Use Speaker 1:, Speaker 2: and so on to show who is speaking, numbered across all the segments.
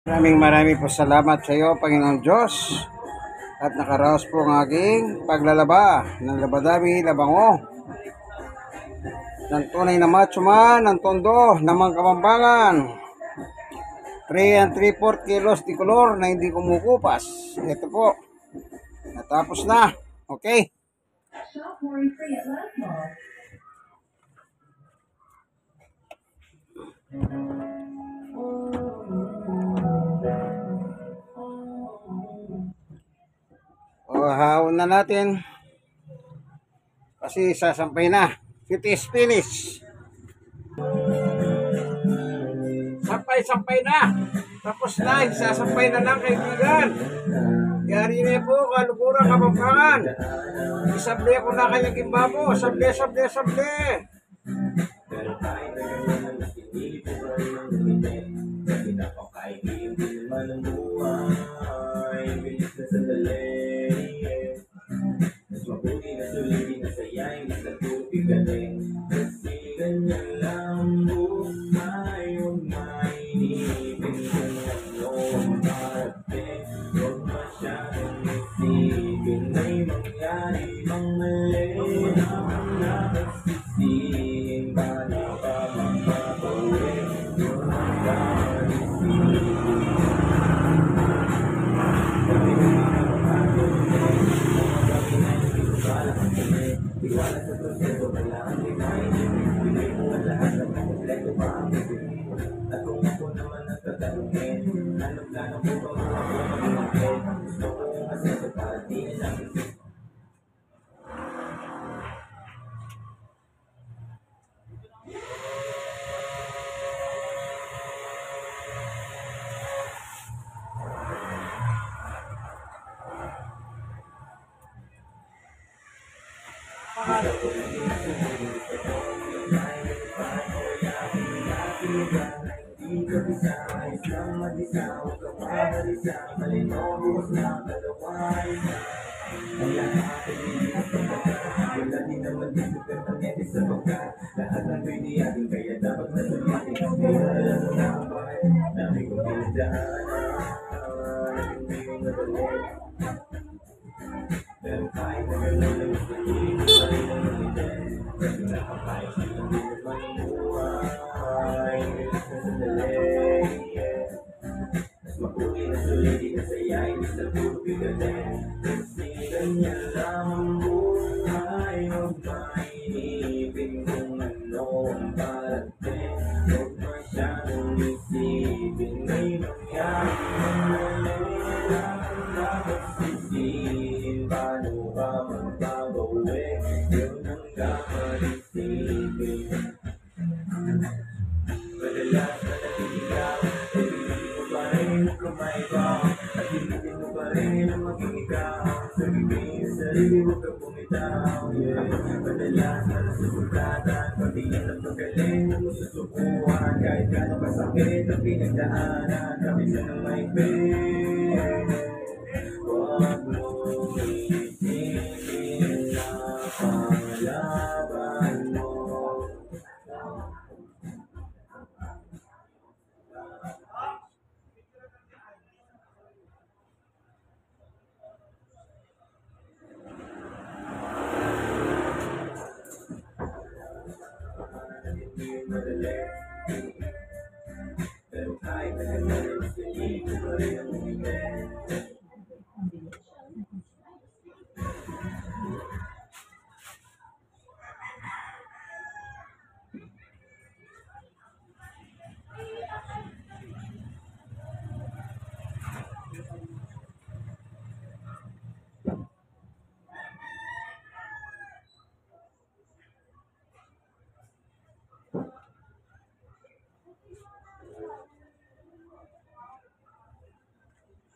Speaker 1: Maraming po salamat sa iyo, Panginoong Diyos. At nakaraos po ang aking paglalaba ng labadami, labango. Ng tunay na macho man, ng tondo, ng mga kamambangan. 3 and 3/4 kilos di kolor na hindi kumukupas. Ito po. Natapos na. Okay.
Speaker 2: Shop worry-free at Last Mall.
Speaker 1: Haon na natin. Kasi sasampay na. It is finished. Sampay na. Tapos na. Sasampay na lang, kaibigan. Yari na po, kalukuran, kapampangan. Isable ko na kanyang kimbabo. Sable.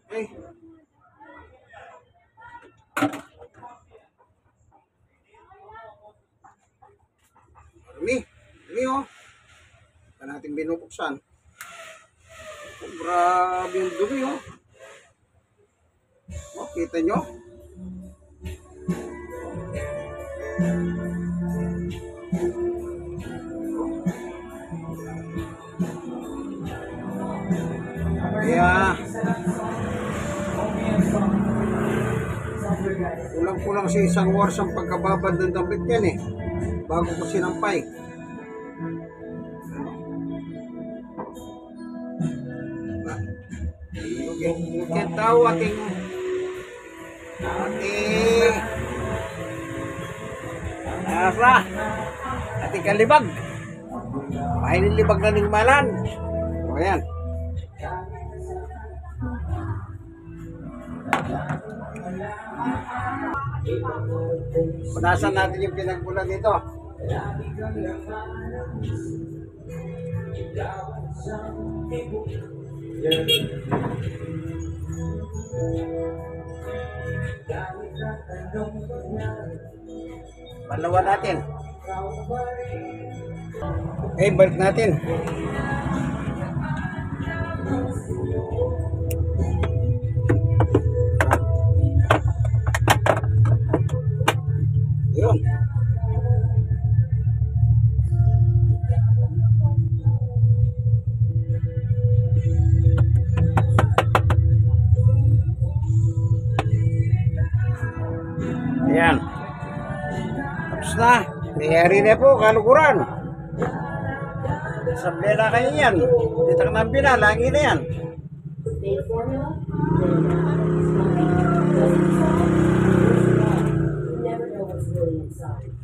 Speaker 1: Okay. Dumi oh. Ito natin binubuksan. Oh, grabe yung dumi oh. Oh, kita nyo? Kaya kulang-kulang sa isang oras ang pagkababad ng damit yan eh. Bago ko sinampay. Okay, tao ating ating kalibag. Mainin libag na ningmalan. O yan. Punasan natin yung pinagbulan dito. Palawan natin. Okay, balik natin. Yun. Ayan. Tapos na. Nangyari na po, kalukuran. Sabi na kayo yan. Dito ka nang lagi na yan.
Speaker 2: Data formula? You never know what's really inside.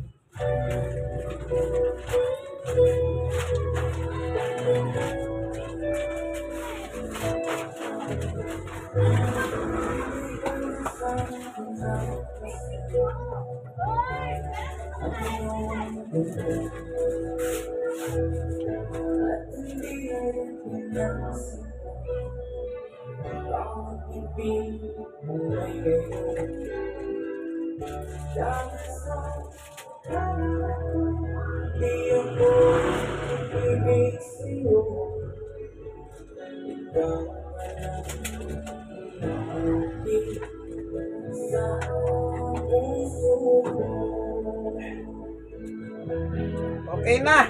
Speaker 1: Okay na.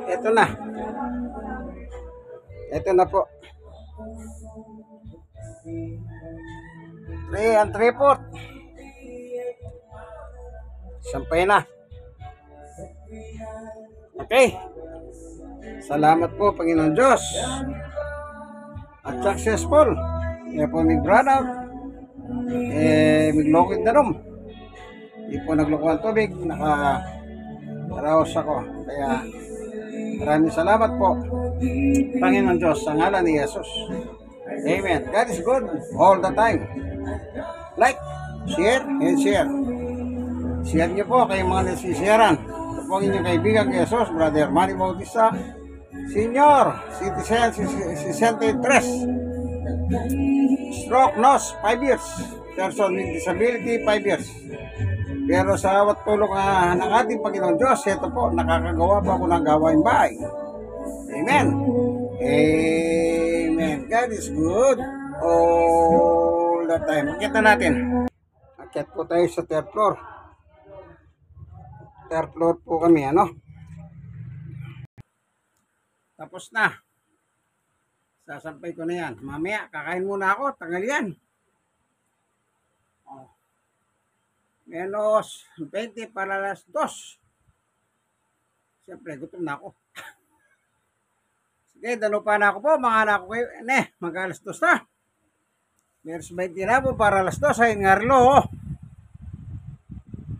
Speaker 1: Ito na. Ito na po. 3 and 3/4. Sampay na. Okay. Salamat po, Panginoon Diyos. At successful. Kaya po mag-run out. Maglokid na rum. Hindi po nagloko ang tubig. Naka-raos ako. Kaya maraming salamat po, Panginoon Diyos, sa ngalan ni Jesus. Amen. God is good all the time. Like, share, and share. Share niyo po kayong mga nasisiyaran. Ito po ang inyong kaibigan kay Jesus, Brother Manny Bautista, Senior, Citizen, 63. Stroke, nose, 5 years. Person with disability, 5 years. Pero sa awat tulong ng ating Panginoon Diyos, ito po, nakakagawa po ako ng gawain bahay. Amen. Amen. God is good all the time. Akyat na natin. Akyat po tayo sa third floor. Third floor po kami, ano? Tapos na. Sasampay ko na yan. Mamaya, kakain muna ako. Tagal yan. Oh. Menos 20 para alas 2. Siyempre, gutom na ako. Sige, dano pa na ako po. Mga anak ko kayo. Mag-alas 2 na. Menos 20 na po para alas 2. Ayun nga relo. Oh.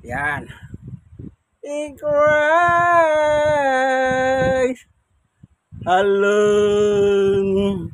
Speaker 1: Yan. In Christ alone.